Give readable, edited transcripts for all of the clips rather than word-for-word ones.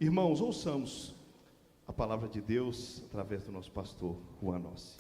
Irmãos, ouçamos a palavra de Deus através do nosso pastor Juan Nossi.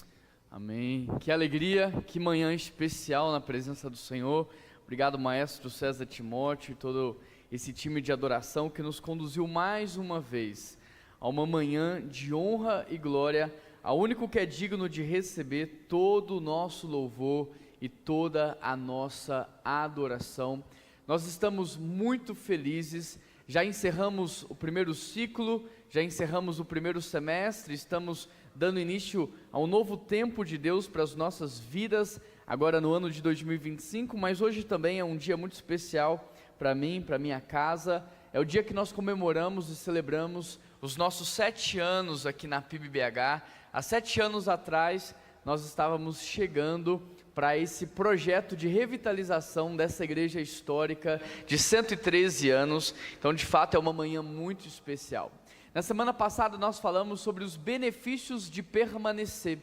Amém. Que alegria, que manhã especial na presença do Senhor. Obrigado, maestro César Timóteo e todo esse time de adoração que nos conduziu mais uma vez a uma manhã de honra e glória, ao único que é digno de receber todo o nosso louvor e toda a nossa adoração. Nós estamos muito felizes. Já encerramos o primeiro ciclo, já encerramos o primeiro semestre, estamos dando início a um novo tempo de Deus para as nossas vidas, agora no ano de 2025, mas hoje também é um dia muito especial para mim, para minha casa. É o dia que nós comemoramos e celebramos os nossos 7 anos aqui na PIB-BH. Há 7 anos atrás, nós estávamos chegando para esse projeto de revitalização dessa igreja histórica de 113 anos, então de fato é uma manhã muito especial. Na semana passada nós falamos sobre os benefícios de permanecer,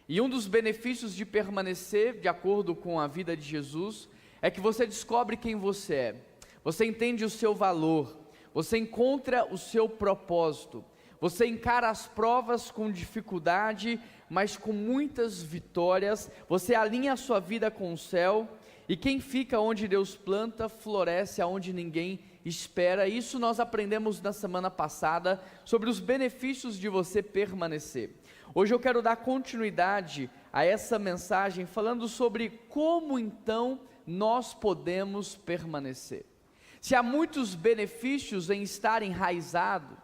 e um dos benefícios de permanecer, de acordo com a vida de Jesus, é que você descobre quem você é, você entende o seu valor, você encontra o seu propósito, você encara as provas com dificuldade, mas com muitas vitórias, você alinha a sua vida com o céu, e quem fica onde Deus planta, floresce aonde ninguém espera. Isso nós aprendemos na semana passada, sobre os benefícios de você permanecer. Hoje eu quero dar continuidade a essa mensagem, falando sobre como então nós podemos permanecer. Se há muitos benefícios em estar enraizado,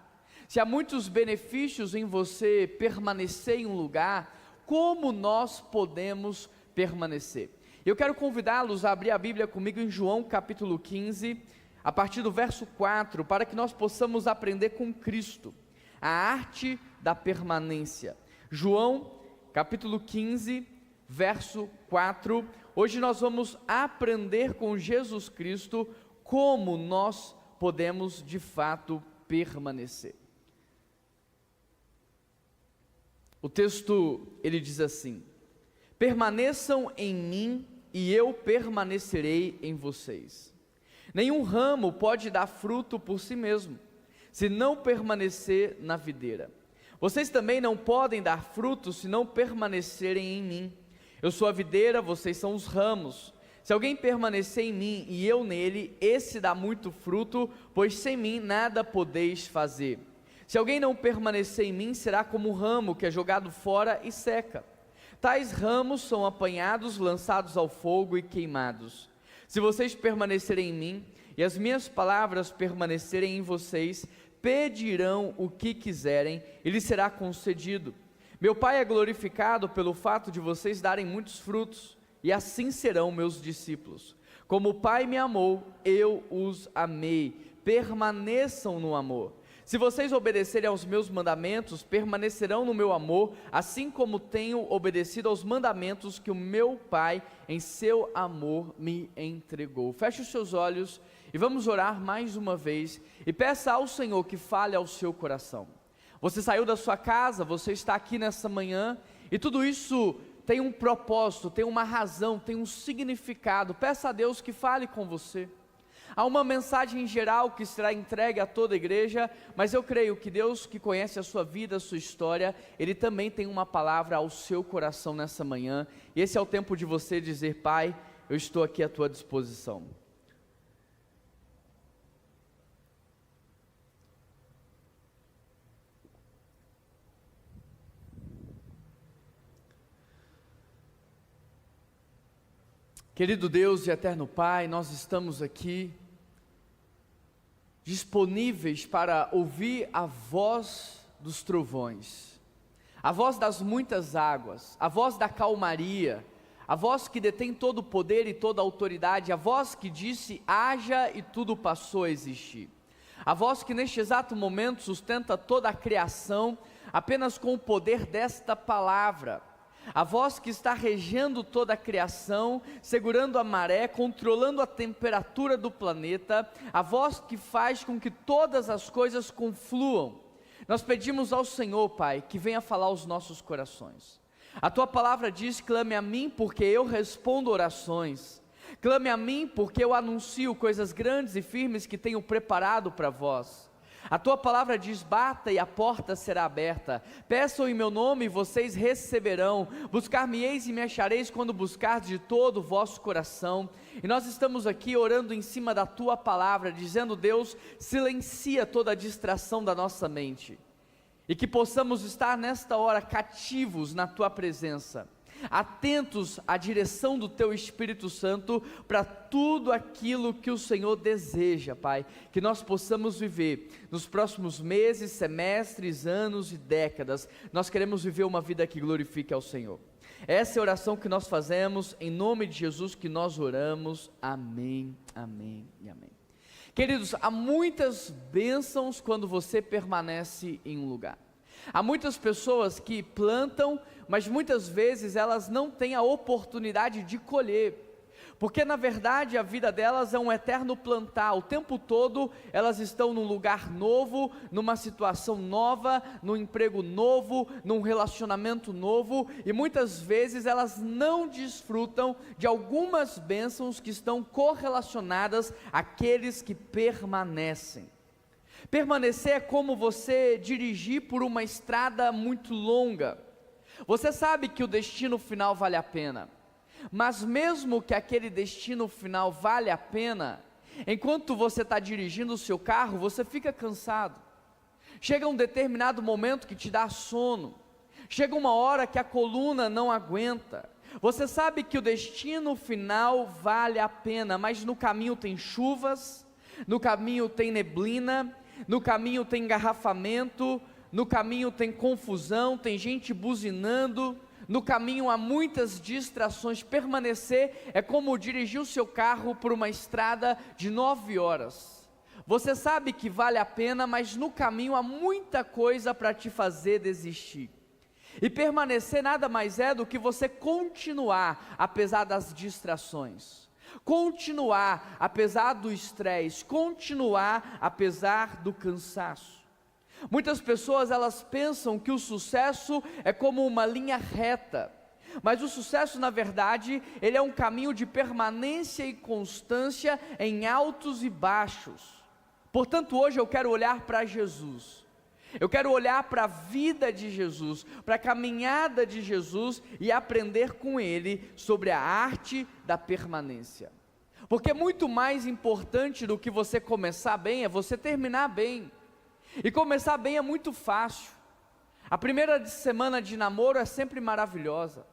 se há muitos benefícios em você permanecer em um lugar, como nós podemos permanecer? Eu quero convidá-los a abrir a Bíblia comigo em João capítulo 15, a partir do verso 4, para que nós possamos aprender com Cristo, a arte da permanência. João capítulo 15, verso 4, hoje nós vamos aprender com Jesus Cristo como nós podemos de fato permanecer. O texto, ele diz assim: permaneçam em mim e eu permanecerei em vocês. Nenhum ramo pode dar fruto por si mesmo, se não permanecer na videira. Vocês também não podem dar fruto se não permanecerem em mim. Eu sou a videira, vocês são os ramos. Se alguém permanecer em mim e eu nele, esse dá muito fruto, pois sem mim nada podeis fazer. Se alguém não permanecer em mim, será como um ramo que é jogado fora e seca. Tais ramos são apanhados, lançados ao fogo e queimados. Se vocês permanecerem em mim, e as minhas palavras permanecerem em vocês, pedirão o que quiserem, e lhes será concedido. Meu Pai é glorificado pelo fato de vocês darem muitos frutos, e assim serão meus discípulos. Como o Pai me amou, eu os amei. Permaneçam no amor. Se vocês obedecerem aos meus mandamentos, permanecerão no meu amor, assim como tenho obedecido aos mandamentos que o meu Pai, em seu amor, me entregou. Feche os seus olhos e vamos orar mais uma vez, e peça ao Senhor que fale ao seu coração. Você saiu da sua casa, você está aqui nessa manhã, e tudo isso tem um propósito, tem uma razão, tem um significado. Peça a Deus que fale com você. Há uma mensagem geral que será entregue a toda a igreja, mas eu creio que Deus, que conhece a sua vida, a sua história, Ele também tem uma palavra ao seu coração nessa manhã, e esse é o tempo de você dizer: Pai, eu estou aqui à tua disposição. Querido Deus e eterno Pai, nós estamos aqui disponíveis para ouvir a voz dos trovões, a voz das muitas águas, a voz da calmaria, a voz que detém todo o poder e toda a autoridade, a voz que disse: haja e tudo passou a existir, a voz que neste exato momento sustenta toda a criação apenas com o poder desta palavra, a voz que está regendo toda a criação, segurando a maré, controlando a temperatura do planeta, a voz que faz com que todas as coisas confluam. Nós pedimos ao Senhor, Pai, que venha falar aos nossos corações. A Tua palavra diz: clame a mim porque eu respondo orações, clame a mim porque eu anuncio coisas grandes e firmes que tenho preparado para vós. A tua palavra diz: bata e a porta será aberta, peçam em meu nome e vocês receberão, buscar-me-eis e me achareis quando buscardes de todo o vosso coração. E nós estamos aqui orando em cima da tua palavra, dizendo: Deus, silencia toda a distração da nossa mente, e que possamos estar nesta hora cativos na tua presença, atentos à direção do teu Espírito Santo para tudo aquilo que o Senhor deseja, Pai, que nós possamos viver nos próximos meses, semestres, anos e décadas. Nós queremos viver uma vida que glorifique ao Senhor. Essa é a oração que nós fazemos, em nome de Jesus que nós oramos. Amém, amém e amém. Queridos, há muitas bênçãos quando você permanece em um lugar. Há muitas pessoas que plantam, mas muitas vezes elas não têm a oportunidade de colher, porque na verdade a vida delas é um eterno plantar. O tempo todo elas estão num lugar novo, numa situação nova, num emprego novo, num relacionamento novo, e muitas vezes elas não desfrutam de algumas bênçãos que estão correlacionadas àqueles que permanecem. Permanecer é como você dirigir por uma estrada muito longa. Você sabe que o destino final vale a pena, mas mesmo que aquele destino final vale a pena, enquanto você está dirigindo o seu carro, você fica cansado. Chega um determinado momento que te dá sono, chega uma hora que a coluna não aguenta. Você sabe que o destino final vale a pena, mas no caminho tem chuvas, no caminho tem neblina, no caminho tem engarrafamento, no caminho tem confusão, tem gente buzinando, no caminho há muitas distrações. Permanecer é como dirigir o seu carro por uma estrada de 9 horas. Você sabe que vale a pena, mas no caminho há muita coisa para te fazer desistir. E permanecer nada mais é do que você continuar apesar das distrações, continuar apesar do estresse, continuar apesar do cansaço. Muitas pessoas elas pensam que o sucesso é como uma linha reta, mas o sucesso na verdade ele é um caminho de permanência e constância em altos e baixos. Portanto, hoje eu quero olhar para Jesus, eu quero olhar para a vida de Jesus, para a caminhada de Jesus e aprender com Ele sobre a arte da permanência. Porque muito mais importante do que você começar bem é você terminar bem. E começar bem é muito fácil. A primeira semana de namoro é sempre maravilhosa.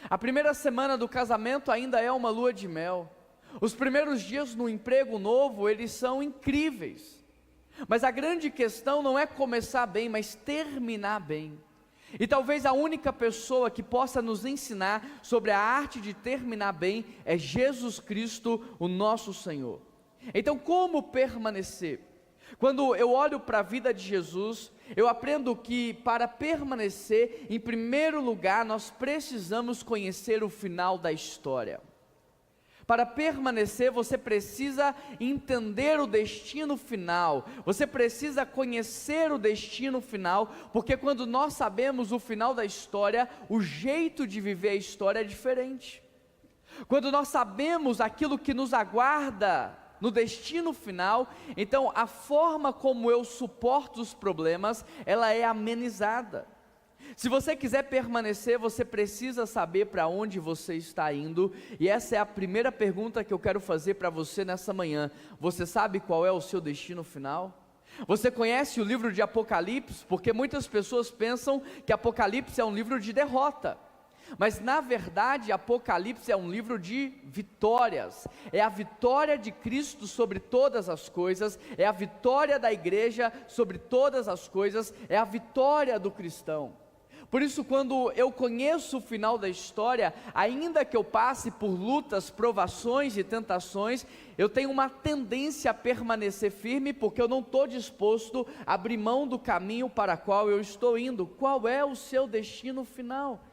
A primeira semana do casamento ainda é uma lua de mel. Os primeiros dias no emprego novo, eles são incríveis. Mas a grande questão não é começar bem, mas terminar bem. E talvez a única pessoa que possa nos ensinar sobre a arte de terminar bem é Jesus Cristo, o nosso Senhor. Então, como permanecer? Quando eu olho para a vida de Jesus, eu aprendo que para permanecer, em primeiro lugar, nós precisamos conhecer o final da história. Para permanecer, você precisa entender o destino final, você precisa conhecer o destino final, porque quando nós sabemos o final da história, o jeito de viver a história é diferente. Quando nós sabemos aquilo que nos aguarda no destino final, então a forma como eu suporto os problemas, ela é amenizada. Se você quiser permanecer, você precisa saber para onde você está indo, e essa é a primeira pergunta que eu quero fazer para você nessa manhã. Você sabe qual é o seu destino final? Você conhece o livro de Apocalipse? Porque muitas pessoas pensam que Apocalipse é um livro de derrota, mas na verdade Apocalipse é um livro de vitórias, é a vitória de Cristo sobre todas as coisas, é a vitória da igreja sobre todas as coisas, é a vitória do cristão. Por isso, quando eu conheço o final da história, ainda que eu passe por lutas, provações e tentações, eu tenho uma tendência a permanecer firme, porque eu não estou disposto a abrir mão do caminho para o qual eu estou indo. Qual é o seu destino final?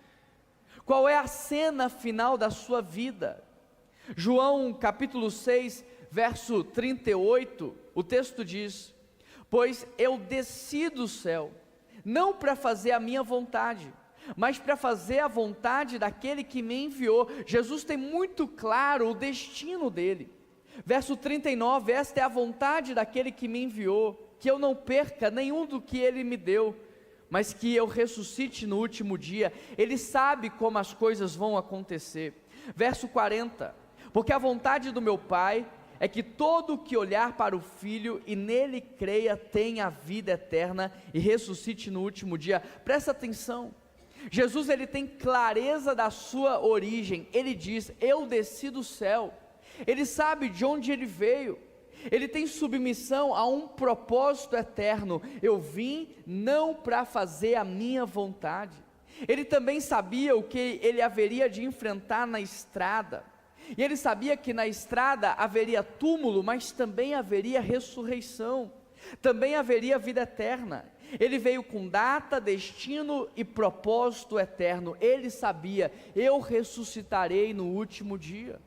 Qual é a cena final da sua vida? João capítulo 6, verso 38, o texto diz: pois eu desci do céu, não para fazer a minha vontade, mas para fazer a vontade daquele que me enviou. Jesus tem muito claro o destino dele. Verso 39, esta é a vontade daquele que me enviou, que eu não perca nenhum do que Ele me deu, mas que eu ressuscite no último dia. Ele sabe como as coisas vão acontecer. Verso 40, porque a vontade do meu Pai é que todo que olhar para o Filho e nele creia tenha a vida eterna e ressuscite no último dia. Presta atenção, Jesus ele tem clareza da sua origem. Ele diz: eu desci do céu. Ele sabe de onde ele veio. Ele tem submissão a um propósito eterno. Eu vim não para fazer a minha vontade. Ele também sabia o que ele haveria de enfrentar na estrada. E ele sabia que na estrada haveria túmulo, mas também haveria ressurreição, também haveria vida eterna. Ele veio com data, destino e propósito eterno. Ele sabia: eu ressuscitarei no último dia.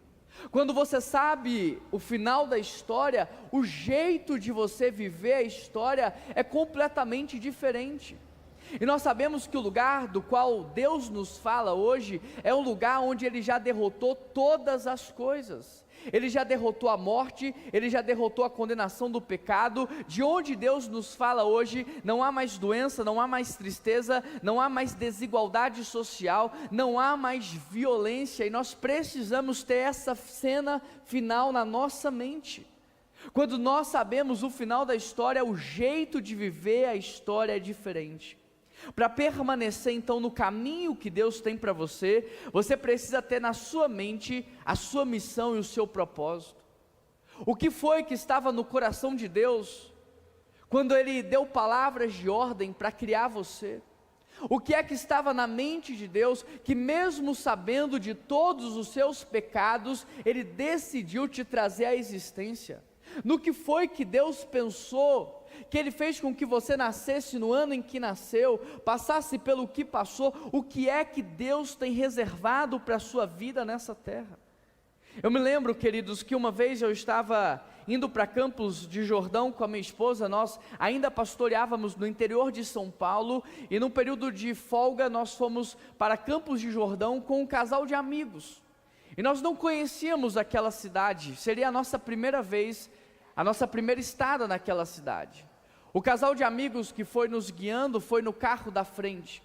Quando você sabe o final da história, o jeito de você viver a história é completamente diferente. E nós sabemos que o lugar do qual Deus nos fala hoje é um lugar onde Ele já derrotou todas as coisas. Ele já derrotou a morte, Ele já derrotou a condenação do pecado. De onde Deus nos fala hoje, não há mais doença, não há mais tristeza, não há mais desigualdade social, não há mais violência, e nós precisamos ter essa cena final na nossa mente. Quando nós sabemos o final da história, o jeito de viver a história é diferente. Para permanecer então no caminho que Deus tem para você, você precisa ter na sua mente a sua missão e o seu propósito. O que foi que estava no coração de Deus, quando Ele deu palavras de ordem para criar você? O que é que estava na mente de Deus, que mesmo sabendo de todos os seus pecados, Ele decidiu te trazer à existência? No que foi que Deus pensou, que Ele fez com que você nascesse no ano em que nasceu, passasse pelo que passou? O que é que Deus tem reservado para a sua vida nessa terra? Eu me lembro, queridos, que uma vez eu estava indo para Campos de Jordão com a minha esposa. Nós ainda pastoreávamos no interior de São Paulo, e num período de folga nós fomos para Campos de Jordão com um casal de amigos, e nós não conhecíamos aquela cidade, seria a nossa primeira vez, a nossa primeira estada naquela cidade. O casal de amigos que foi nos guiando foi no carro da frente.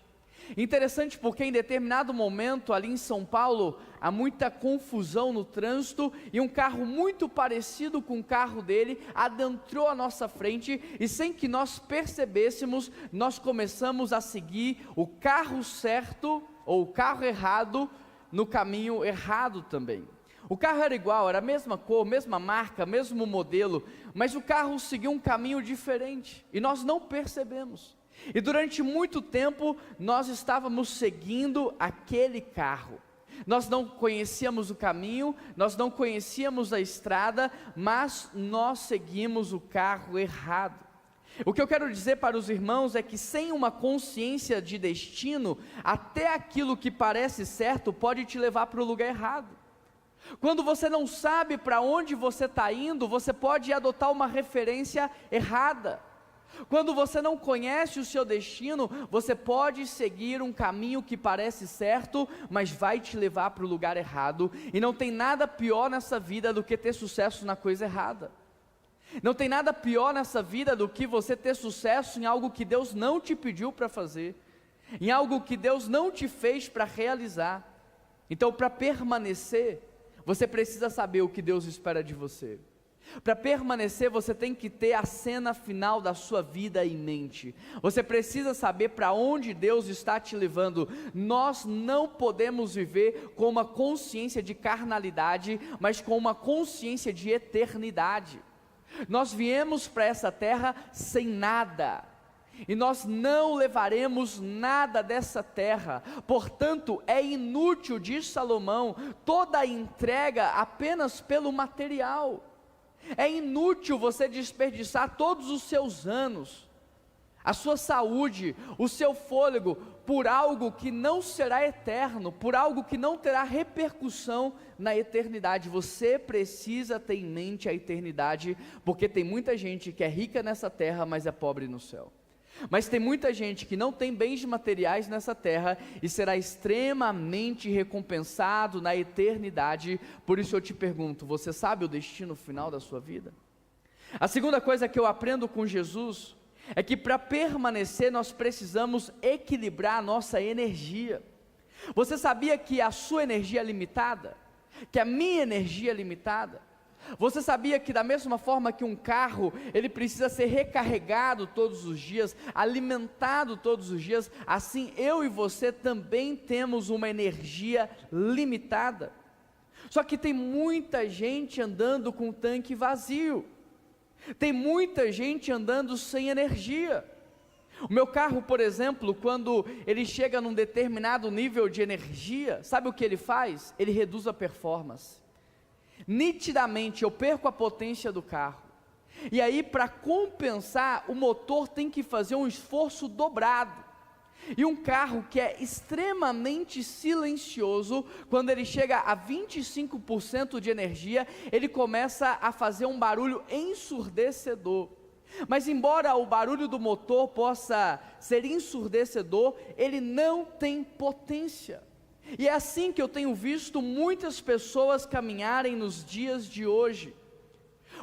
Interessante porque em determinado momento ali em São Paulo há muita confusão no trânsito, e um carro muito parecido com o carro dele adentrou à nossa frente, e sem que nós percebêssemos, nós começamos a seguir o carro certo ou o carro errado no caminho errado também. O carro era igual, era a mesma cor, mesma marca, mesmo modelo, mas o carro seguiu um caminho diferente, e nós não percebemos. E durante muito tempo, nós estávamos seguindo aquele carro. Nós não conhecíamos o caminho, nós não conhecíamos a estrada, mas nós seguimos o carro errado. O que eu quero dizer para os irmãos é que sem uma consciência de destino, até aquilo que parece certo pode te levar para o lugar errado. Quando você não sabe para onde você está indo, você pode adotar uma referência errada. Quando você não conhece o seu destino, você pode seguir um caminho que parece certo, mas vai te levar para o lugar errado. E não tem nada pior nessa vida do que ter sucesso na coisa errada. Não tem nada pior nessa vida do que você ter sucesso em algo que Deus não te pediu para fazer, em algo que Deus não te fez para realizar. Então, para permanecer, você precisa saber o que Deus espera de você. Para permanecer, você tem que ter a cena final da sua vida em mente. Você precisa saber para onde Deus está te levando. Nós não podemos viver com uma consciência de carnalidade, mas com uma consciência de eternidade. Nós viemos para essa terra sem nada, e nós não levaremos nada dessa terra. Portanto, é inútil, diz Salomão, toda a entrega apenas pelo material. É inútil você desperdiçar todos os seus anos, a sua saúde, o seu fôlego, por algo que não será eterno, por algo que não terá repercussão na eternidade. Você precisa ter em mente a eternidade, porque tem muita gente que é rica nessa terra, mas é pobre no céu. Mas tem muita gente que não tem bens materiais nessa terra e será extremamente recompensado na eternidade. Por isso eu te pergunto, você sabe o destino final da sua vida? A segunda coisa que eu aprendo com Jesus é que para permanecer nós precisamos equilibrar a nossa energia. Você sabia que a sua energia é limitada? Que a minha energia é limitada? Você sabia que da mesma forma que um carro, ele precisa ser recarregado todos os dias, alimentado todos os dias, assim eu e você também temos uma energia limitada. Só que tem muita gente andando com o tanque vazio, tem muita gente andando sem energia. O meu carro, por exemplo, quando ele chega num determinado nível de energia, sabe o que ele faz? Ele reduz a performance. Nitidamente eu perco a potência do carro, e aí para compensar o motor tem que fazer um esforço dobrado. E um carro que é extremamente silencioso, quando ele chega a 25% de energia, ele começa a fazer um barulho ensurdecedor. Mas embora o barulho do motor possa ser ensurdecedor, ele não tem potência. E é assim que eu tenho visto muitas pessoas caminharem nos dias de hoje,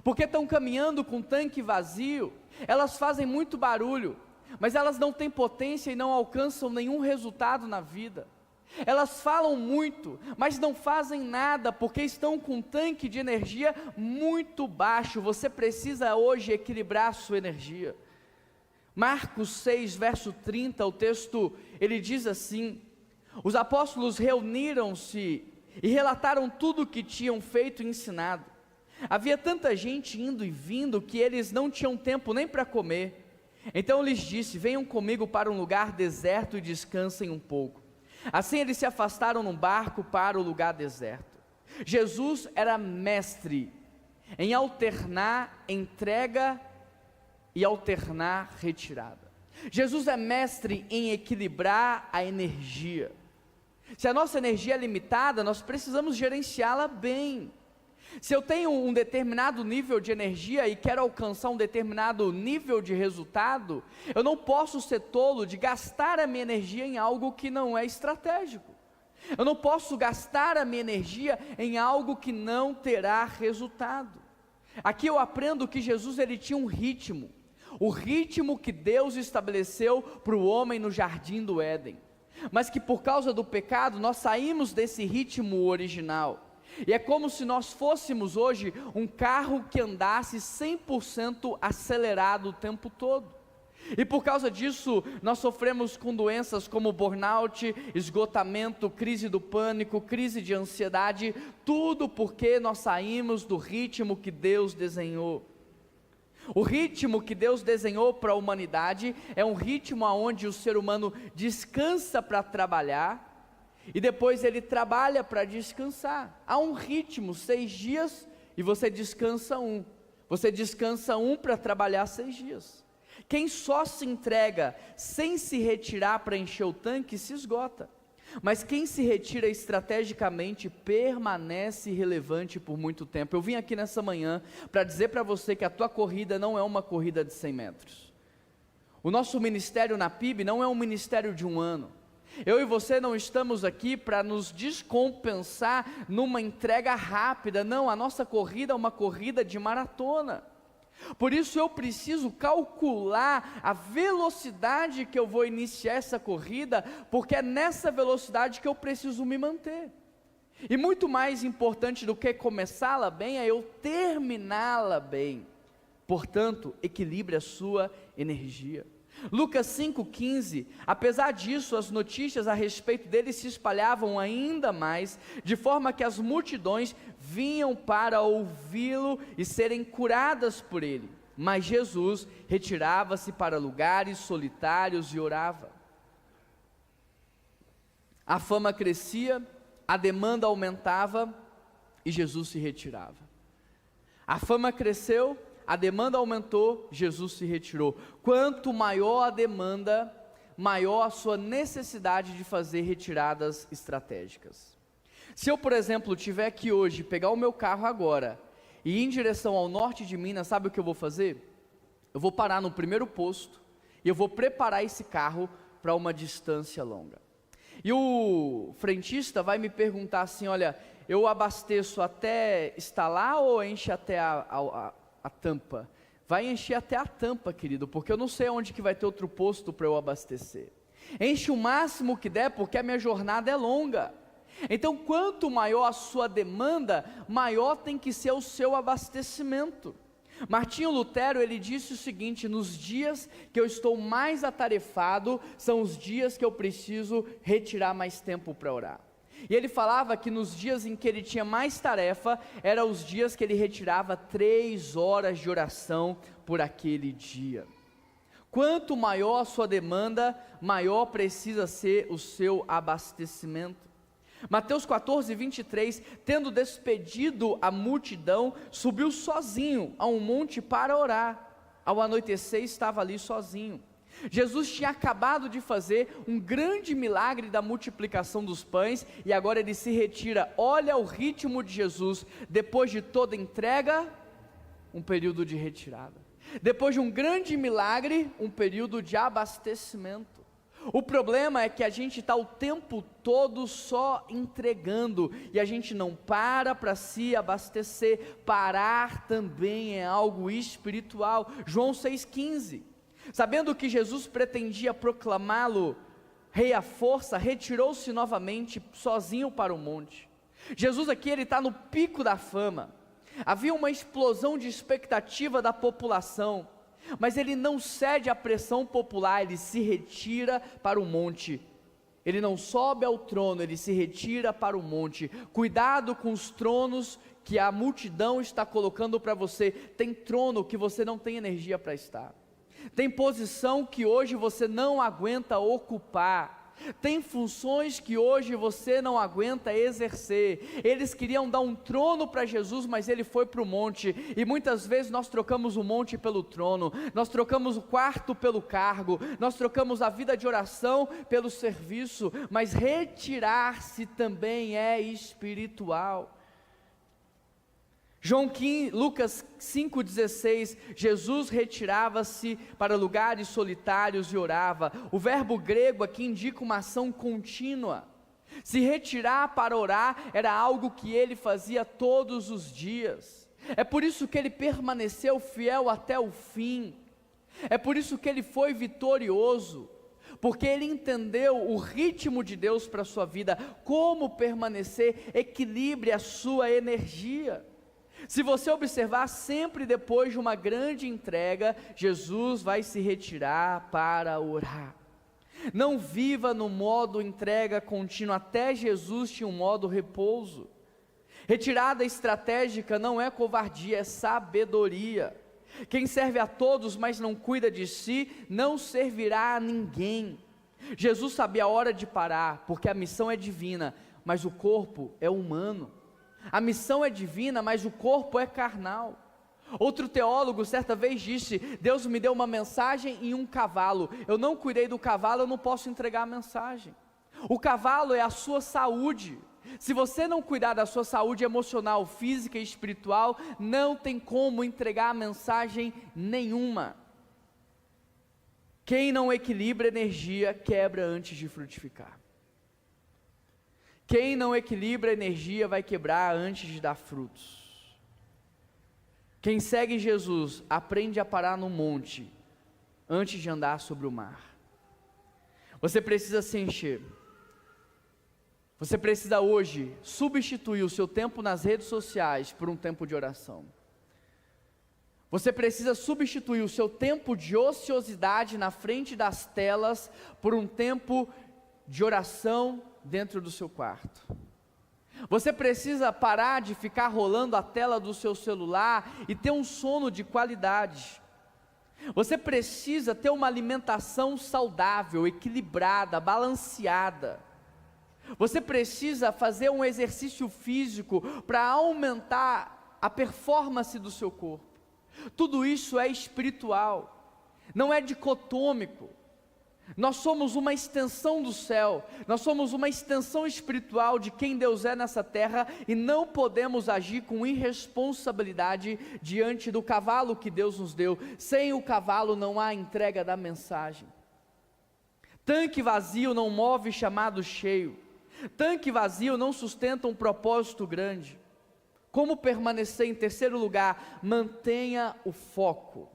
porque estão caminhando com tanque vazio, elas fazem muito barulho, mas elas não têm potência e não alcançam nenhum resultado na vida. Elas falam muito, mas não fazem nada, porque estão com um tanque de energia muito baixo. Você precisa hoje equilibrar a sua energia. Marcos 6, verso 30, o texto, ele diz assim: os apóstolos reuniram-se e relataram tudo o que tinham feito e ensinado. Havia tanta gente indo e vindo que eles não tinham tempo nem para comer. Então lhes disse: venham comigo para um lugar deserto e descansem um pouco. Assim eles se afastaram num barco para o lugar deserto. Jesus era mestre em alternar entrega e alternar retirada. Jesus é mestre em equilibrar a energia. Se a nossa energia é limitada, nós precisamos gerenciá-la bem. Se eu tenho um determinado nível de energia e quero alcançar um determinado nível de resultado, eu não posso ser tolo de gastar a minha energia em algo que não é estratégico. Eu não posso gastar a minha energia em algo que não terá resultado. Aqui eu aprendo que Jesus, ele tinha um ritmo, o ritmo que Deus estabeleceu para o homem no jardim do Éden, mas que por causa do pecado nós saímos desse ritmo original. E é como se nós fôssemos hoje um carro que andasse 100% acelerado o tempo todo. E por causa disso, nós sofremos com doenças como burnout, esgotamento, crise do pânico, crise de ansiedade, tudo porque nós saímos do ritmo que Deus desenhou. O ritmo que Deus desenhou para a humanidade é um ritmo onde o ser humano descansa para trabalhar, e depois ele trabalha para descansar. Há um ritmo, 6 dias, e você descansa um. Você descansa um para trabalhar 6 dias. Quem só se entrega sem se retirar para encher o tanque, se esgota. Mas quem se retira estrategicamente, permanece relevante por muito tempo. Eu vim aqui nessa manhã para dizer para você que a tua corrida não é uma corrida de 100 metros. O nosso ministério na PIB não é um ministério de um ano. Eu e você não estamos aqui para nos descompensar numa entrega rápida, não, a nossa corrida é uma corrida de maratona. Por isso eu preciso calcular a velocidade que eu vou iniciar essa corrida, porque é nessa velocidade que eu preciso me manter. E muito mais importante do que começá-la bem, é eu terminá-la bem. Portanto, equilibre a sua energia. Lucas 5,15, apesar disso, as notícias a respeito dele se espalhavam ainda mais, de forma que as multidões vinham para ouvi-lo e serem curadas por ele. Mas Jesus retirava-se para lugares solitários e orava. A fama crescia, a demanda aumentava e Jesus se retirava. A fama cresceu, a demanda aumentou, Jesus se retirou. Quanto maior a demanda, maior a sua necessidade de fazer retiradas estratégicas. Se eu, por exemplo, tiver que hoje pegar o meu carro agora e ir em direção ao norte de Minas, sabe o que eu vou fazer? Eu vou parar no primeiro posto e eu vou preparar esse carro para uma distância longa. E o frentista vai me perguntar assim: olha, eu abasteço até instalar ou enche até a tampa? vai encher até a tampa, querido, porque eu não sei onde que vai ter outro posto para eu abastecer. Enche o máximo que der, porque a minha jornada é longa. Então, quanto maior a sua demanda, maior tem que ser o seu abastecimento. Martinho Lutero, ele disse o seguinte: nos dias que eu estou mais atarefado, são os dias que eu preciso retirar mais tempo para orar. E ele falava que nos dias em que ele tinha mais tarefa, eram os dias que ele retirava 3 horas de oração por aquele dia. Quanto maior a sua demanda, maior precisa ser o seu abastecimento. Mateus 14, 23, tendo despedido a multidão, subiu sozinho a um monte para orar. Ao anoitecer estava ali sozinho. Jesus tinha acabado de fazer um grande milagre da multiplicação dos pães, e agora ele se retira. Olha o ritmo de Jesus, depois de toda entrega, um período de retirada. Depois de um grande milagre, um período de abastecimento. O problema é que a gente está o tempo todo só entregando, e a gente não para se abastecer. Parar também é algo espiritual. João 6,15, sabendo que Jesus pretendia proclamá-lo rei à força, retirou-se novamente sozinho para o monte. Jesus aqui, ele está no pico da fama, havia uma explosão de expectativa da população, mas ele não cede à pressão popular, ele se retira para o monte. Ele não sobe ao trono, ele se retira para o monte. Cuidado com os tronos que a multidão está colocando para você. Tem trono que você não tem energia para estar. Tem posição que hoje você não aguenta ocupar. Tem funções que hoje você não aguenta exercer. Eles queriam dar um trono para Jesus, mas ele foi para o monte. E muitas vezes nós trocamos o monte pelo trono, nós trocamos o quarto pelo cargo, nós trocamos a vida de oração pelo serviço. Mas retirar-se também é espiritual. Lucas 5,16, Jesus retirava-se para lugares solitários e orava. O verbo grego aqui indica uma ação contínua. Se retirar para orar era algo que ele fazia todos os dias. É por isso que ele permaneceu fiel até o fim. É por isso que ele foi vitorioso, porque ele entendeu o ritmo de Deus para a sua vida, como permanecer, equilibre a sua energia. Se você observar, sempre depois de uma grande entrega, Jesus vai se retirar para orar. Não viva no modo entrega contínua, até Jesus tinha um modo repouso. Retirada estratégica não é covardia, é sabedoria. Quem serve a todos, mas não cuida de si, não servirá a ninguém. Jesus sabia a hora de parar, porque a missão é divina, mas o corpo é humano. A missão é divina, mas o corpo é carnal. Outro teólogo certa vez disse: Deus me deu uma mensagem em um cavalo, eu não cuidei do cavalo, eu não posso entregar a mensagem. O cavalo é a sua saúde. Se você não cuidar da sua saúde emocional, física e espiritual, não tem como entregar a mensagem nenhuma. Quem não equilibra energia, quebra antes de frutificar. Quem não equilibra energia vai quebrar antes de dar frutos. Quem segue Jesus aprende a parar no monte antes de andar sobre o mar. Você precisa se encher. Você precisa hoje substituir o seu tempo nas redes sociais por um tempo de oração. Você precisa substituir o seu tempo de ociosidade na frente das telas por um tempo de oração dentro do seu quarto. Você precisa parar de ficar rolando a tela do seu celular e ter um sono de qualidade. Você precisa ter uma alimentação saudável, equilibrada, balanceada. Você precisa fazer um exercício físico para aumentar a performance do seu corpo. Tudo isso é espiritual, não é dicotômico. Nós somos uma extensão do céu, nós somos uma extensão espiritual de quem Deus é nessa terra, e não podemos agir com irresponsabilidade diante do cavalo que Deus nos deu. Sem o cavalo não há entrega da mensagem. Tanque vazio não move chamado cheio. Tanque vazio não sustenta um propósito grande. Como permanecer? Em terceiro lugar, mantenha o foco,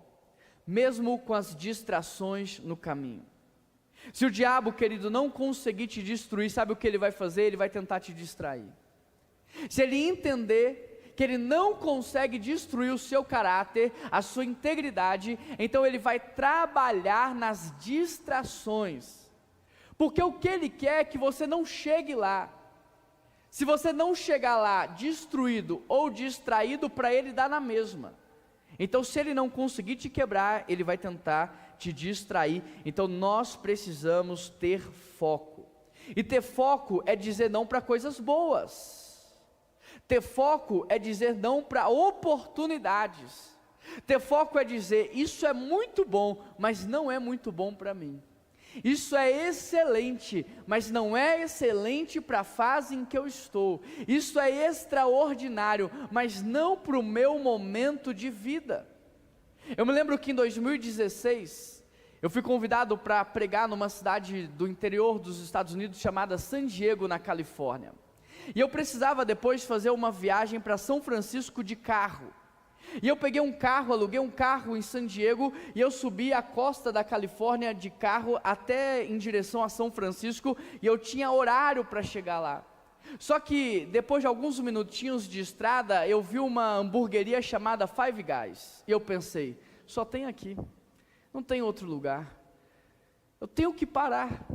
mesmo com as distrações no caminho. Se o diabo, querido, não conseguir te destruir, sabe o que ele vai fazer? Ele vai tentar te distrair. Se ele entender que ele não consegue destruir o seu caráter, a sua integridade, então ele vai trabalhar nas distrações, porque o que ele quer é que você não chegue lá. Se você não chegar lá destruído ou distraído, para ele dá na mesma. Então, se ele não conseguir te quebrar, ele vai tentar te distrair. Então, nós precisamos ter foco. E ter foco é dizer não para coisas boas. Ter foco é dizer não para oportunidades. Ter foco é dizer, isso é muito bom, mas não é muito bom para mim. Isso é excelente, mas não é excelente para a fase em que eu estou. Isso é extraordinário, mas não para o meu momento de vida. Eu me lembro que em 2016, eu fui convidado para pregar numa cidade do interior dos Estados Unidos chamada San Diego, na Califórnia. E eu precisava depois fazer uma viagem para São Francisco de carro. E eu peguei um carro, aluguei um carro em San Diego, e eu subi a costa da Califórnia de carro até em direção a São Francisco, e eu tinha horário para chegar lá. Só que depois de alguns minutinhos de estrada, eu vi uma hamburgueria chamada Five Guys, e eu pensei, só tem aqui, não tem outro lugar, eu tenho que parar.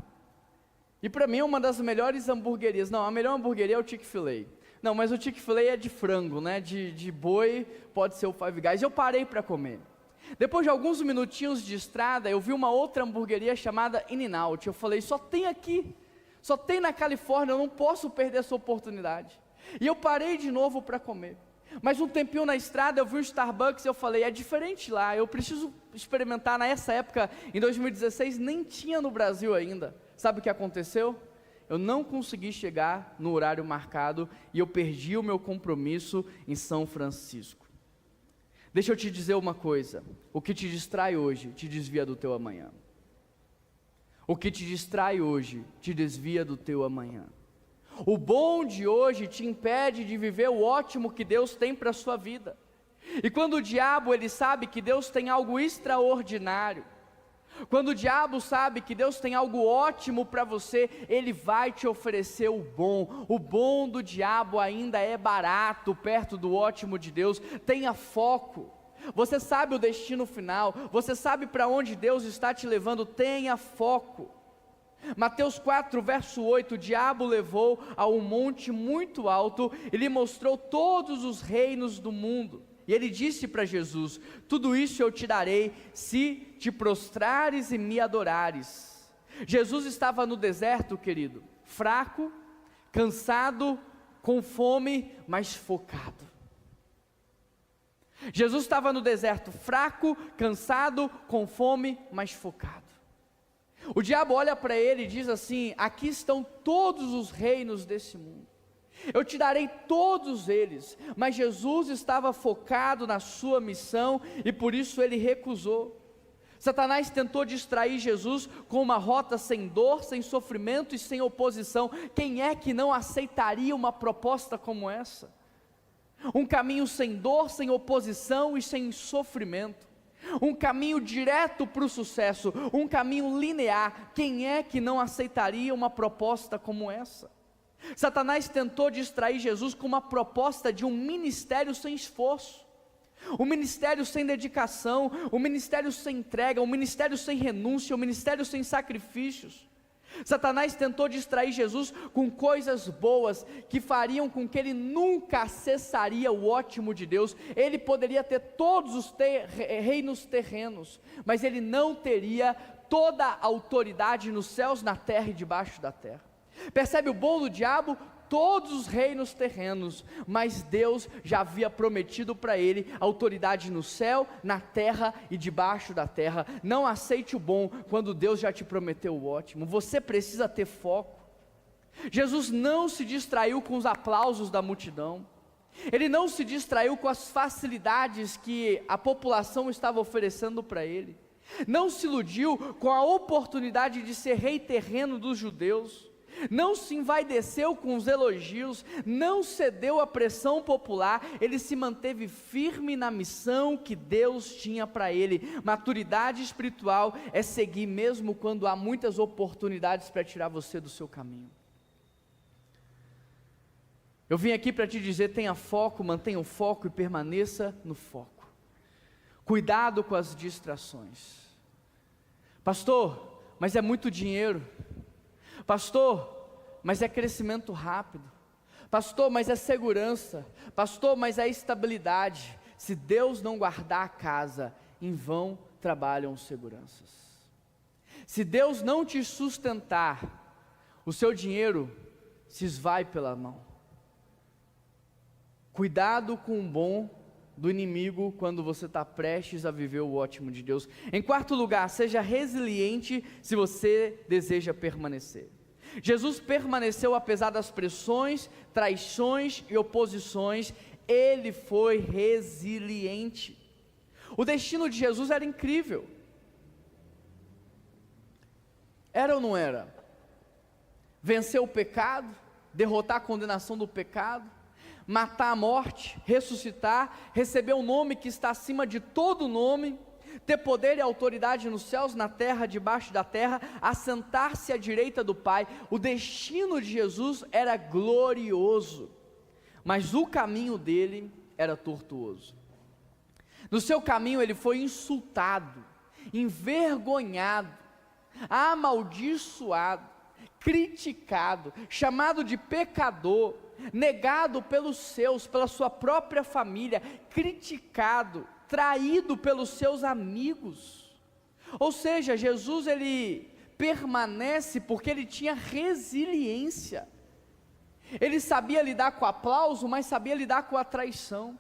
E para mim é uma das melhores hamburguerias, não, a melhor hamburgueria é o Chick-fil-A. Não, mas o Chick-fil-A é de frango, né? De boi, pode ser o Five Guys. Eu parei para comer. Depois de alguns minutinhos de estrada, eu vi uma outra hamburgueria chamada In-N-Out. Eu falei, só tem aqui, só tem na Califórnia, eu não posso perder essa oportunidade. E eu parei de novo para comer. Mas um tempinho na estrada, eu vi um Starbucks e eu falei, é diferente lá, eu preciso experimentar. Nessa época, em 2016, nem tinha no Brasil ainda. Sabe o que aconteceu? Eu não consegui chegar no horário marcado e eu perdi o meu compromisso em São Francisco. Deixa eu te dizer uma coisa, o que te distrai hoje, te desvia do teu amanhã. O que te distrai hoje, te desvia do teu amanhã. O bom de hoje te impede de viver o ótimo que Deus tem para a sua vida. E quando o diabo, ele sabe que Deus tem algo extraordinário, quando o diabo sabe que Deus tem algo ótimo para você, ele vai te oferecer o bom. O bom do diabo ainda é barato perto do ótimo de Deus. Tenha foco. Você sabe o destino final, você sabe para onde Deus está te levando. Tenha foco. Mateus 4, verso 8, o diabo levou a um monte muito alto e lhe mostrou todos os reinos do mundo. E ele disse para Jesus, tudo isso eu te darei, se te prostrares e me adorares. Jesus estava no deserto, querido, fraco, cansado, com fome, mas focado. Jesus estava no deserto, fraco, cansado, com fome, mas focado. O diabo olha para ele e diz assim, aqui estão todos os reinos desse mundo. Eu te darei todos eles, mas Jesus estava focado na sua missão e por isso ele recusou. Satanás tentou distrair Jesus com uma rota sem dor, sem sofrimento e sem oposição. Quem é que não aceitaria uma proposta como essa? Um caminho sem dor, sem oposição e sem sofrimento. Um caminho direto para o sucesso, um caminho linear. Quem é que não aceitaria uma proposta como essa? Satanás tentou distrair Jesus com uma proposta de um ministério sem esforço, um ministério sem dedicação, um ministério sem entrega, um ministério sem renúncia, um ministério sem sacrifícios. Satanás tentou distrair Jesus com coisas boas que fariam com que ele nunca acessaria o ótimo de Deus. Ele poderia ter todos os reinos terrenos, mas ele não teria toda a autoridade nos céus, na terra e debaixo da terra. Percebe o bom do diabo? Todos os reinos terrenos, mas Deus já havia prometido para ele autoridade no céu, na terra e debaixo da terra. Não aceite o bom quando Deus já te prometeu o ótimo. Você precisa ter foco. Jesus não se distraiu com os aplausos da multidão, ele não se distraiu com as facilidades que a população estava oferecendo para ele, não se iludiu com a oportunidade de ser rei terreno dos judeus. não se envaideceu com os elogios, não cedeu à pressão popular, ele se manteve firme na missão que Deus tinha para ele. Maturidade espiritual é seguir mesmo quando há muitas oportunidades para tirar você do seu caminho. Eu vim aqui para te dizer: tenha foco, mantenha o foco e permaneça no foco. Cuidado com as distrações. Pastor, mas é muito dinheiro. Pastor, mas é crescimento rápido. Pastor, mas é segurança. Pastor, mas é estabilidade. Se Deus não guardar a casa, em vão trabalham os seguranças. Se Deus não te sustentar, o seu dinheiro se esvai pela mão. Cuidado com o bom do inimigo quando você está prestes a viver o ótimo de Deus. Em quarto lugar, seja resiliente se você deseja permanecer. Jesus permaneceu apesar das pressões, traições e oposições. Ele foi resiliente. O destino de Jesus era incrível. Era ou não era? Vencer o pecado, derrotar a condenação do pecado, matar a morte, ressuscitar, receber um nome que está acima de todo nome, ter poder e autoridade nos céus, na terra, debaixo da terra, assentar-se à direita do Pai. O destino de Jesus era glorioso, mas o caminho dele era tortuoso. No seu caminho ele foi insultado, envergonhado, amaldiçoado, criticado, chamado de pecador, negado pelos seus, pela sua própria família, criticado, traído pelos seus amigos. Ou seja, Jesus ele permanece porque ele tinha resiliência. Ele sabia lidar com o aplauso, mas sabia lidar com a traição.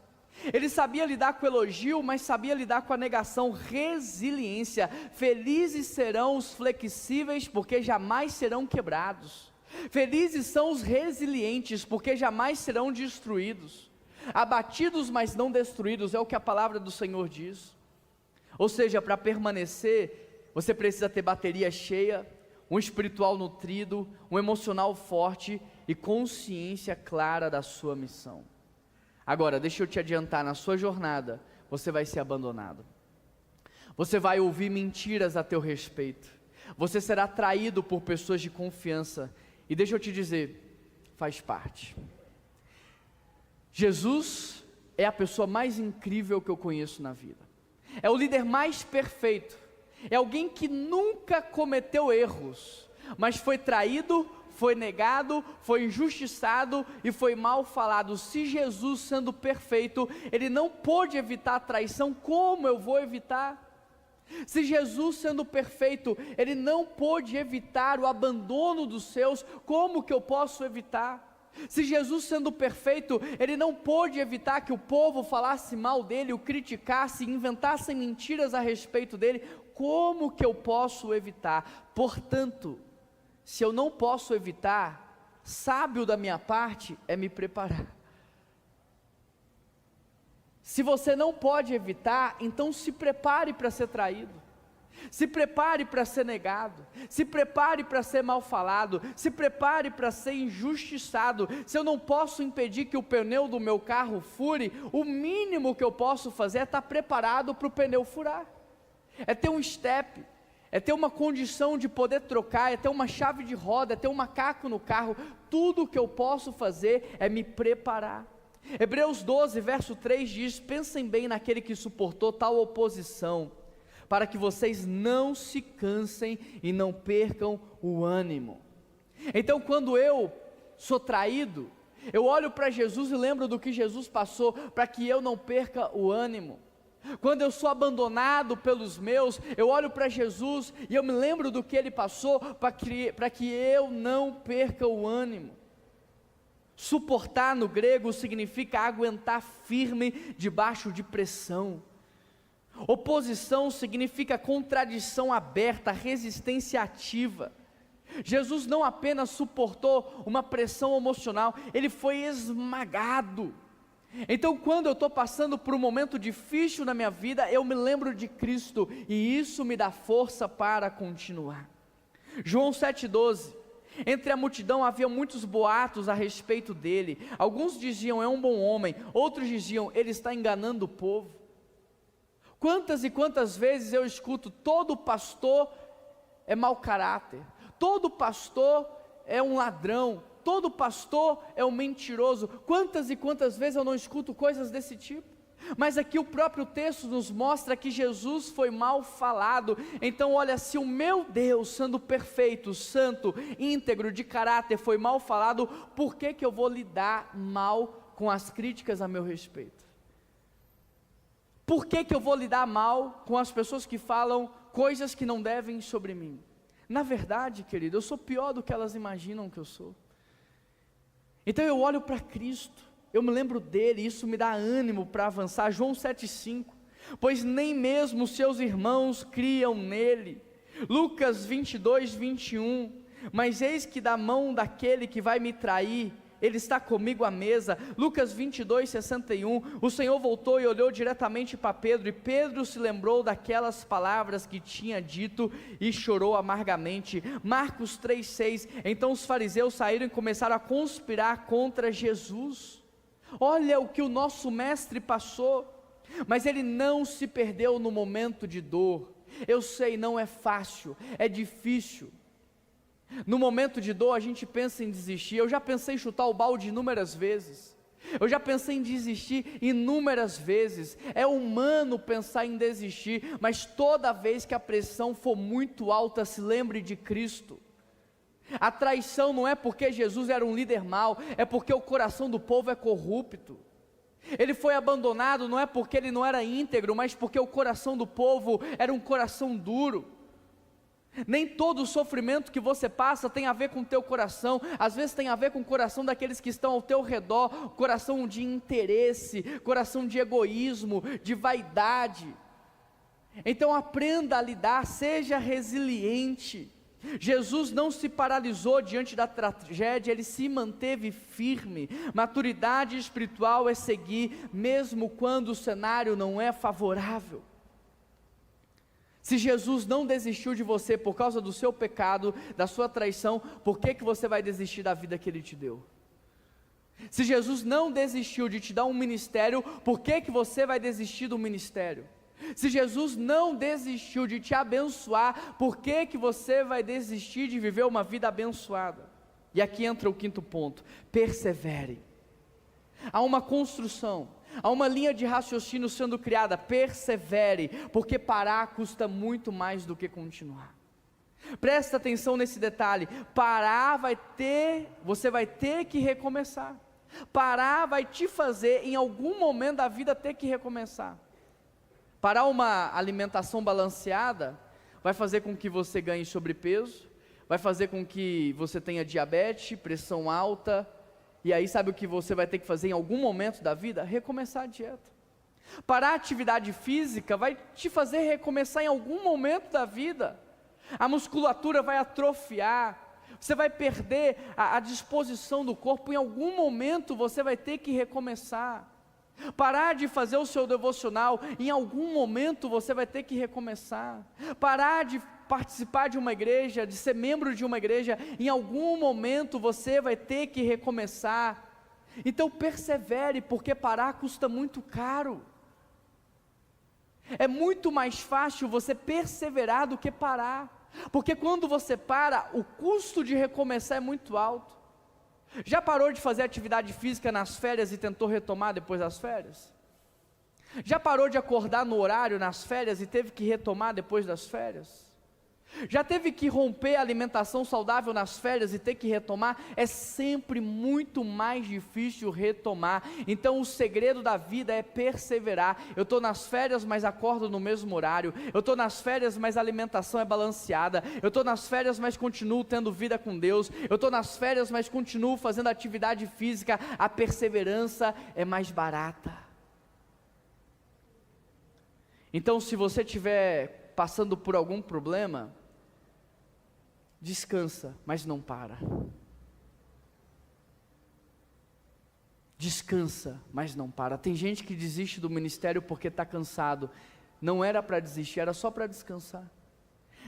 Ele sabia lidar com o elogio, mas sabia lidar com a negação. Resiliência. Felizes serão os flexíveis, porque jamais serão quebrados. Felizes são os resilientes, porque jamais serão destruídos. Abatidos, mas não destruídos, é o que a palavra do Senhor diz. Ou seja, para permanecer, você precisa ter bateria cheia, um espiritual nutrido, um emocional forte e consciência clara da sua missão. Agora, deixa eu te adiantar, na sua jornada, você vai ser abandonado. Você vai ouvir mentiras a teu respeito. Você será traído por pessoas de confiança. E deixa eu te dizer, faz parte. Jesus é a pessoa mais incrível que eu conheço na vida. É o líder mais perfeito. É alguém que nunca cometeu erros, mas foi traído, foi negado, foi injustiçado e foi mal falado. Se Jesus, sendo perfeito, ele não pôde evitar a traição, como eu vou evitar? Se Jesus, sendo perfeito, ele não pôde evitar o abandono dos seus, como que eu posso evitar? Se Jesus, sendo perfeito, ele não pôde evitar que o povo falasse mal dele, o criticasse, inventassem mentiras a respeito dele, como que eu posso evitar? Portanto, se eu não posso evitar, sábio da minha parte é me preparar. Se você não pode evitar, então se prepare para ser traído, se prepare para ser negado, se prepare para ser mal falado, se prepare para ser injustiçado. Se eu não posso impedir que o pneu do meu carro fure, o mínimo que eu posso fazer é estar preparado para o pneu furar, é ter um step, é ter uma condição de poder trocar, é ter uma chave de roda, é ter um macaco no carro. Tudo o que eu posso fazer é me preparar. Hebreus 12, verso 3 diz: pensem bem naquele que suportou tal oposição, para que vocês não se cansem e não percam o ânimo. Então, quando eu sou traído, eu olho para Jesus e lembro do que Jesus passou, para que eu não perca o ânimo. Quando eu sou abandonado pelos meus, eu olho para Jesus e eu me lembro do que ele passou, para que eu não perca o ânimo. Suportar no grego significa aguentar firme debaixo de pressão. Oposição significa contradição aberta, resistência ativa. Jesus não apenas suportou uma pressão emocional, ele foi esmagado. Então, quando eu estou passando por um momento difícil na minha vida, eu me lembro de Cristo, e isso me dá força para continuar. João 7,12, Entre a multidão havia muitos boatos a respeito dele. Alguns diziam: é um bom homem. Outros diziam: ele está enganando o povo. Quantas e quantas vezes eu escuto: todo pastor é mau caráter, todo pastor é um ladrão, todo pastor é um mentiroso. Quantas e quantas vezes eu não escuto coisas desse tipo? Mas aqui o próprio texto nos mostra que Jesus foi mal falado. Então olha, se o meu Deus, sendo perfeito, santo, íntegro, de caráter, foi mal falado, por que eu vou lidar mal com as críticas a meu respeito? Por que eu vou lidar mal com as pessoas que falam coisas que não devem sobre mim? Na verdade, querido, eu sou pior do que elas imaginam que eu sou. Então eu olho para Cristo, eu me lembro dele, isso me dá ânimo para avançar. João 7,5, pois nem mesmo seus irmãos criam nele. Lucas 22:21, mas eis que da mão daquele que vai me trair, ele está comigo à mesa. Lucas 22:61, o Senhor voltou e olhou diretamente para Pedro, e Pedro se lembrou daquelas palavras que tinha dito e chorou amargamente. Marcos 3:6, então os fariseus saíram e começaram a conspirar contra Jesus. Olha o que o nosso mestre passou, mas ele não se perdeu no momento de dor. Eu sei, não é fácil, é difícil. No momento de dor a gente pensa em desistir. Eu já pensei em chutar o balde inúmeras vezes, eu já pensei em desistir inúmeras vezes. É humano pensar em desistir, mas toda vez que a pressão for muito alta, se lembre de Cristo. A traição não é porque Jesus era um líder mau, é porque o coração do povo é corrupto. Ele foi abandonado não é porque ele não era íntegro, mas porque o coração do povo era um coração duro. Nem todo o sofrimento que você passa tem a ver com o teu coração, às vezes tem a ver com o coração daqueles que estão ao teu redor, coração de interesse, coração de egoísmo, de vaidade. Então aprenda a lidar, seja resiliente. Jesus não se paralisou diante da tragédia, ele se manteve firme. Maturidade espiritual é seguir, mesmo quando o cenário não é favorável. Se Jesus não desistiu de você por causa do seu pecado, da sua traição, por que você vai desistir da vida que Ele te deu? Se Jesus não desistiu de te dar um ministério, por que você vai desistir do ministério? Se Jesus não desistiu de te abençoar, por que você vai desistir de viver uma vida abençoada? E aqui entra o quinto ponto: persevere. Há uma construção, há uma linha de raciocínio sendo criada. Persevere, porque parar custa muito mais do que continuar. Presta atenção nesse detalhe: parar você vai ter que recomeçar. Parar vai te fazer em algum momento da vida ter que recomeçar. Parar uma alimentação balanceada vai fazer com que você ganhe sobrepeso, vai fazer com que você tenha diabetes, pressão alta, e aí sabe o que você vai ter que fazer em algum momento da vida? Recomeçar a dieta. Parar a atividade física vai te fazer recomeçar em algum momento da vida. A musculatura vai atrofiar, você vai perder a disposição do corpo, em algum momento você vai ter que recomeçar. Parar de fazer o seu devocional, em algum momento você vai ter que recomeçar. Parar de participar de uma igreja, de ser membro de uma igreja, em algum momento você vai ter que recomeçar. Então persevere, porque parar custa muito caro. É muito mais fácil você perseverar do que parar, porque quando você para, o custo de recomeçar é muito alto. Já parou de fazer atividade física nas férias e tentou retomar depois das férias? Já parou de acordar no horário nas férias e teve que retomar depois das férias? Já teve que romper a alimentação saudável nas férias e ter que retomar? É sempre muito mais difícil retomar. Então o segredo da vida é perseverar. Eu estou nas férias, mas acordo no mesmo horário. Eu estou nas férias, mas a alimentação é balanceada. Eu estou nas férias, mas continuo tendo vida com Deus. Eu estou nas férias, mas continuo fazendo atividade física. A perseverança é mais barata. Então se você estiver passando por algum problema, descansa, mas não para. Descansa, mas não para. Tem gente que desiste do ministério porque está cansado. Não era para desistir, era só para descansar.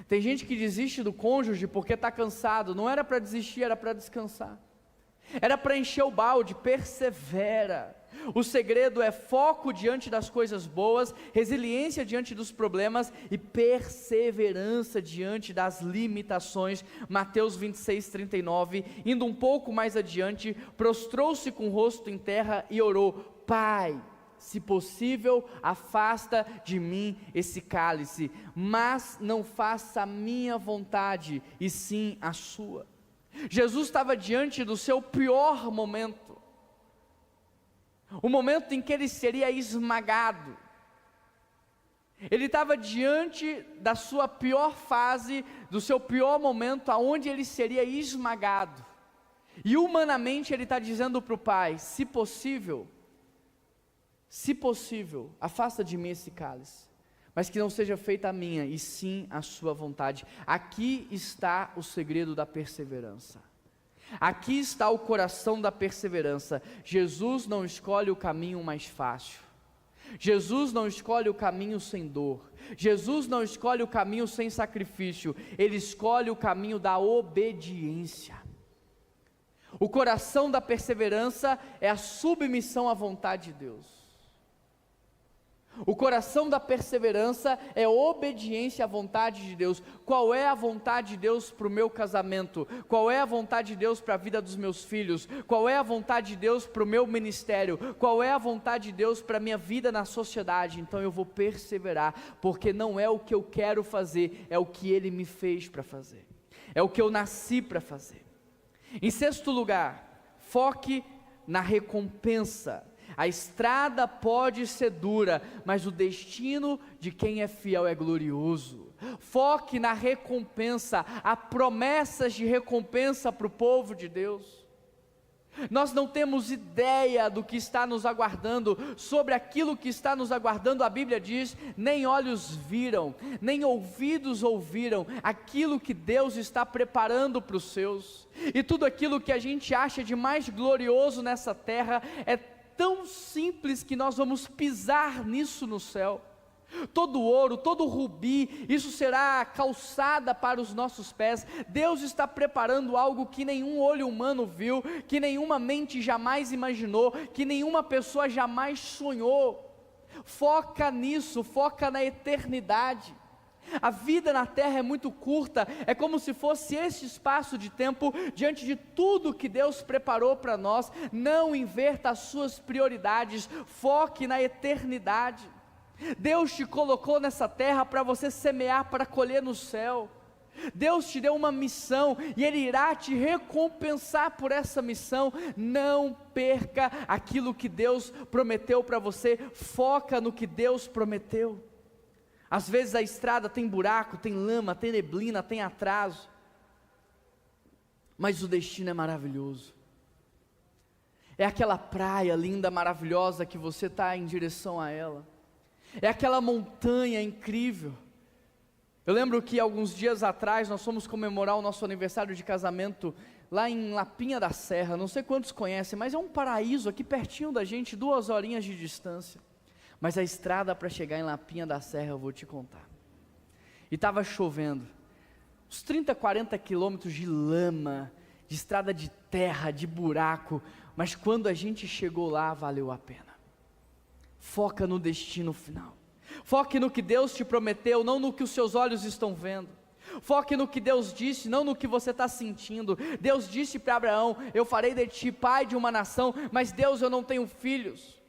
Tem gente que desiste do cônjuge porque está cansado. Não era para desistir, era para descansar. Era para encher o balde. Persevera. O segredo é foco diante das coisas boas, resiliência diante dos problemas e perseverança diante das limitações. Mateus 26:39, indo um pouco mais adiante, prostrou-se com o rosto em terra e orou: Pai, se possível, afasta de mim esse cálice, mas não faça a minha vontade, e sim a sua. Jesus estava diante do seu pior momento, o momento em que ele seria esmagado. Ele estava diante da sua pior fase, do seu pior momento, aonde ele seria esmagado. E humanamente ele está dizendo para o Pai: se possível, afasta de mim esse cálice, mas que não seja feita a minha, e sim a sua vontade. Aqui está o segredo da perseverança. Aqui está o coração da perseverança. Jesus não escolhe o caminho mais fácil. Jesus não escolhe o caminho sem dor. Jesus não escolhe o caminho sem sacrifício. Ele escolhe o caminho da obediência. O coração da perseverança é a submissão à vontade de Deus. O coração da perseverança é a obediência à vontade de Deus. Qual é a vontade de Deus para o meu casamento? Qual é a vontade de Deus para a vida dos meus filhos? Qual é a vontade de Deus para o meu ministério? Qual é a vontade de Deus para a minha vida na sociedade? Então eu vou perseverar, porque não é o que eu quero fazer, é o que Ele me fez para fazer, é o que eu nasci para fazer. Em sexto lugar, foque na recompensa. A estrada pode ser dura, mas o destino de quem é fiel é glorioso. Foque na recompensa. Há promessas de recompensa para o povo de Deus. Nós não temos ideia do que está nos aguardando. Sobre aquilo que está nos aguardando, a Bíblia diz: nem olhos viram, nem ouvidos ouviram aquilo que Deus está preparando para os seus. E tudo aquilo que a gente acha de mais glorioso nessa terra é tão simples que nós vamos pisar nisso no céu. Todo ouro, todo rubi, isso será calçada para os nossos pés. Deus está preparando algo que nenhum olho humano viu, que nenhuma mente jamais imaginou, que nenhuma pessoa jamais sonhou. Foca nisso, foca na eternidade. A vida na terra é muito curta, é como se fosse esse espaço de tempo diante de tudo que Deus preparou para nós. Não inverta as suas prioridades, foque na eternidade. Deus te colocou nessa terra para você semear, para colher no céu. Deus te deu uma missão e Ele irá te recompensar por essa missão. Não perca aquilo que Deus prometeu para você, foca no que Deus prometeu. Às vezes a estrada tem buraco, tem lama, tem neblina, tem atraso, mas o destino é maravilhoso. É aquela praia linda, maravilhosa que você está em direção a ela. É aquela montanha incrível. Eu lembro que alguns dias atrás nós fomos comemorar o nosso aniversário de casamento lá em Lapinha da Serra. Não sei quantos conhecem, mas é um paraíso aqui pertinho da gente, 2 horinhas de distância. Mas a estrada para chegar em Lapinha da Serra, eu vou te contar. E estava chovendo, uns 30, 40 quilômetros de lama, de estrada de terra, de buraco, mas quando a gente chegou lá, valeu a pena. Foca no destino final. Foque no que Deus te prometeu, não no que os seus olhos estão vendo. Foque no que Deus disse, não no que você está sentindo. Deus disse para Abraão: eu farei de ti pai de uma nação, mas Deus, eu não tenho filhos.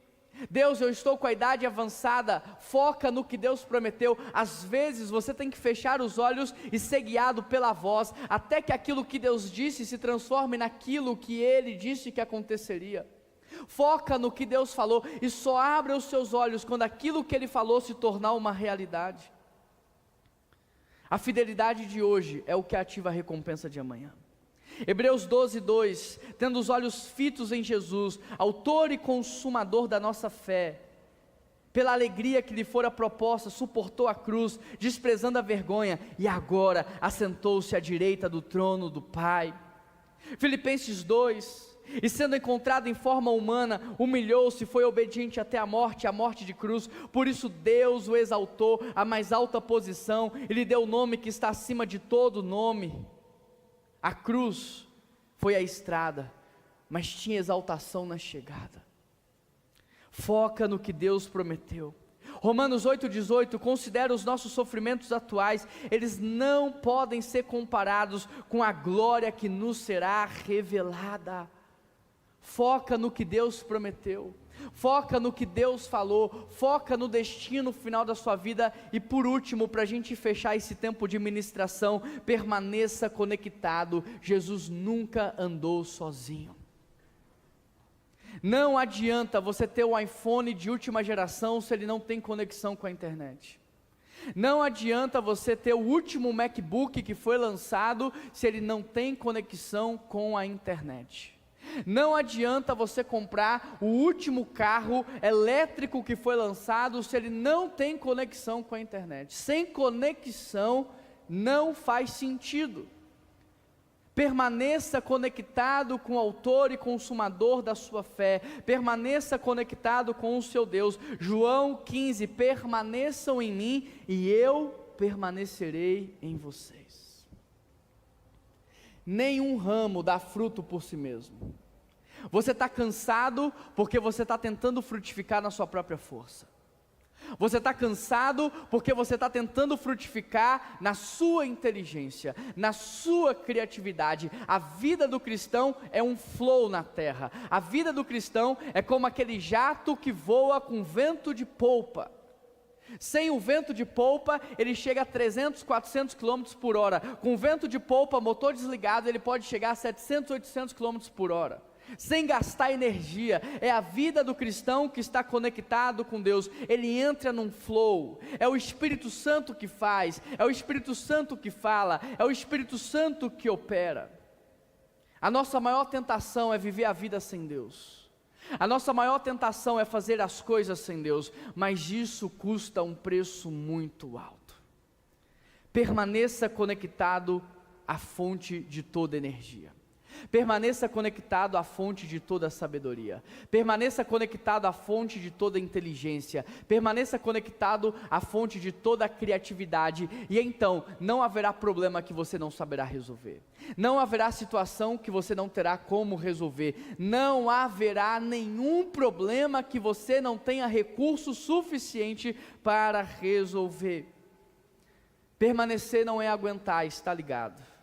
Deus, eu estou com a idade avançada. Foca no que Deus prometeu. Às vezes você tem que fechar os olhos e ser guiado pela voz, até que aquilo que Deus disse se transforme naquilo que Ele disse que aconteceria. Foca no que Deus falou e só abra os seus olhos quando aquilo que Ele falou se tornar uma realidade. A fidelidade de hoje é o que ativa a recompensa de amanhã. Hebreus 12:2, tendo os olhos fitos em Jesus, autor e consumador da nossa fé, pela alegria que lhe fora proposta, suportou a cruz, desprezando a vergonha, e agora assentou-se à direita do trono do Pai. Filipenses 2, e sendo encontrado em forma humana, humilhou-se, foi obediente até a morte de cruz. Por isso Deus o exaltou à mais alta posição, e lhe deu o nome que está acima de todo nome. A cruz foi a estrada, mas tinha exaltação na chegada. Foca no que Deus prometeu. Romanos 8,18, considera os nossos sofrimentos atuais, eles não podem ser comparados com a glória que nos será revelada. Foca no que Deus prometeu, foca no que Deus falou, foca no destino final da sua vida. E por último, para a gente fechar esse tempo de ministração, permaneça conectado. Jesus nunca andou sozinho. Não adianta você ter um iPhone de última geração se ele não tem conexão com a internet. Não adianta você ter o último MacBook que foi lançado se ele não tem conexão com a internet. Não adianta você comprar o último carro elétrico que foi lançado se ele não tem conexão com a internet. Sem conexão não faz sentido. Permaneça conectado com o autor e consumador da sua fé, permaneça conectado com o seu Deus. João 15, permaneçam em mim e eu permanecerei em vocês. Nenhum ramo dá fruto por si mesmo. Você está cansado porque você está tentando frutificar na sua própria força. Você está cansado porque você está tentando frutificar na sua inteligência, na sua criatividade. A vida do cristão é um flow na terra. A vida do cristão é como aquele jato que voa com vento de polpa. Sem o vento de polpa, ele chega a 300, 400 km por hora. Com vento de polpa, motor desligado, ele pode chegar a 700, 800 km por hora. Sem gastar energia. É a vida do cristão que está conectado com Deus. Ele entra num flow. É o Espírito Santo que faz, é o Espírito Santo que fala, é o Espírito Santo que opera. A nossa maior tentação é viver a vida sem Deus. A nossa maior tentação é fazer as coisas sem Deus, mas isso custa um preço muito alto. Permaneça conectado à fonte de toda energia. Permaneça conectado à fonte de toda sabedoria. Permaneça conectado à fonte de toda inteligência. Permaneça conectado à fonte de toda criatividade. E então, não haverá problema que você não saberá resolver. Não haverá situação que você não terá como resolver. Não haverá nenhum problema que você não tenha recurso suficiente para resolver. Permanecer não é aguentar, está ligado?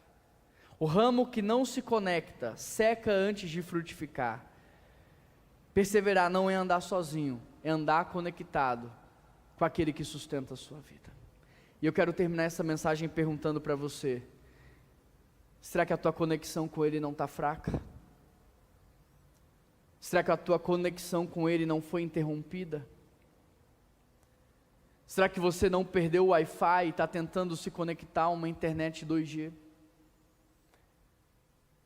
O ramo que não se conecta, seca antes de frutificar. Perseverar não é andar sozinho, é andar conectado com aquele que sustenta a sua vida. E eu quero terminar essa mensagem perguntando para você: será que a tua conexão com Ele não está fraca? Será que a tua conexão com Ele não foi interrompida? Será que você não perdeu o Wi-Fi e está tentando se conectar a uma internet 2G?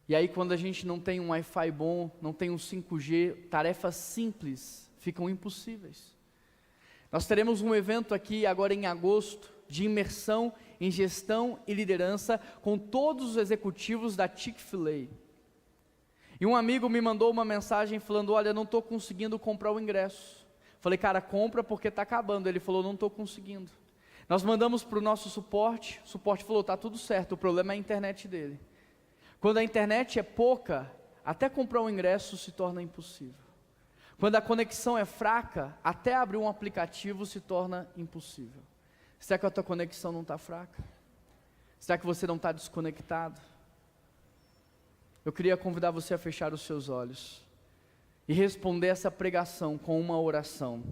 E aí quando a gente não tem um Wi-Fi bom, não tem um 5G, tarefas simples ficam impossíveis. Nós teremos um evento aqui agora em agosto, de imersão em gestão e liderança, com todos os executivos da Chick-fil-A. E um amigo me mandou uma mensagem falando: olha, não estou conseguindo comprar o ingresso. Falei: cara, compra porque está acabando. Ele falou: não estou conseguindo. Nós mandamos para o nosso suporte, o suporte falou: está tudo certo, o problema é a internet dele. Quando a internet é pouca, até comprar um ingresso se torna impossível. Quando a conexão é fraca, até abrir um aplicativo se torna impossível. Será que a tua conexão não está fraca? Será que você não está desconectado? Eu queria convidar você a fechar os seus olhos e responder essa pregação com uma oração.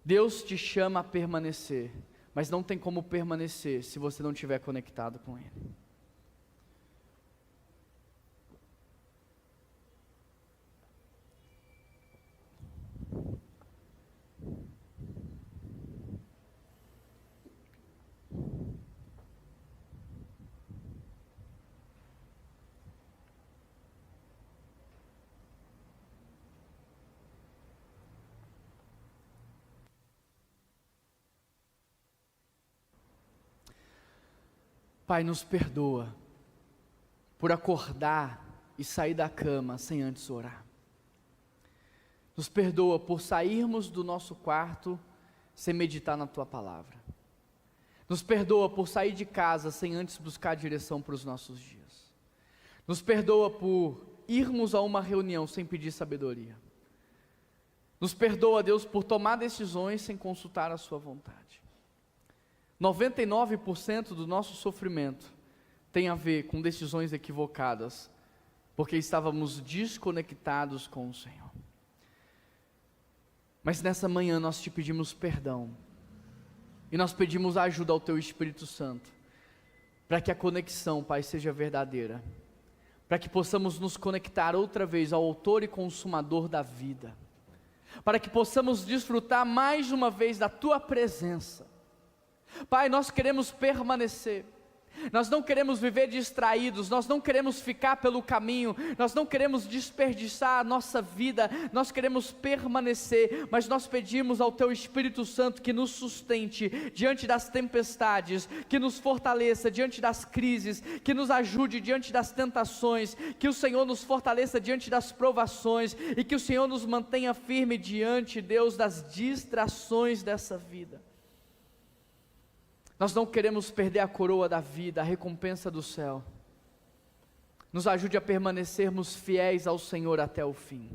Deus te chama a permanecer, mas não tem como permanecer se você não estiver conectado com Ele. Pai, nos perdoa por acordar e sair da cama sem antes orar. Nos perdoa por sairmos do nosso quarto sem meditar na Tua palavra. Nos perdoa por sair de casa sem antes buscar direção para os nossos dias. Nos perdoa por irmos a uma reunião sem pedir sabedoria. Nos perdoa, Deus, por tomar decisões sem consultar a Sua vontade. 99% do nosso sofrimento tem a ver com decisões equivocadas, porque estávamos desconectados com o Senhor. Mas nessa manhã nós te pedimos perdão, e nós pedimos ajuda ao Teu Espírito Santo, para que a conexão, Pai, seja verdadeira, para que possamos nos conectar outra vez ao autor e consumador da vida, para que possamos desfrutar mais uma vez da Tua presença. Pai, nós queremos permanecer, nós não queremos viver distraídos, nós não queremos ficar pelo caminho, nós não queremos desperdiçar a nossa vida, nós queremos permanecer, mas nós pedimos ao Teu Espírito Santo que nos sustente diante das tempestades, que nos fortaleça diante das crises, que nos ajude diante das tentações, que o Senhor nos fortaleça diante das provações, e que o Senhor nos mantenha firme diante, Deus, das distrações dessa vida. Nós não queremos perder a coroa da vida, a recompensa do céu. Nos ajude a permanecermos fiéis ao Senhor até o fim.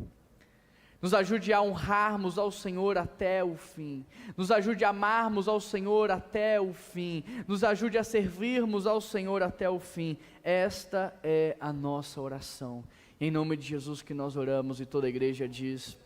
Nos ajude a honrarmos ao Senhor até o fim. Nos ajude a amarmos ao Senhor até o fim. Nos ajude a servirmos ao Senhor até o fim. Esta é a nossa oração. Em nome de Jesus que nós oramos, e toda a igreja diz...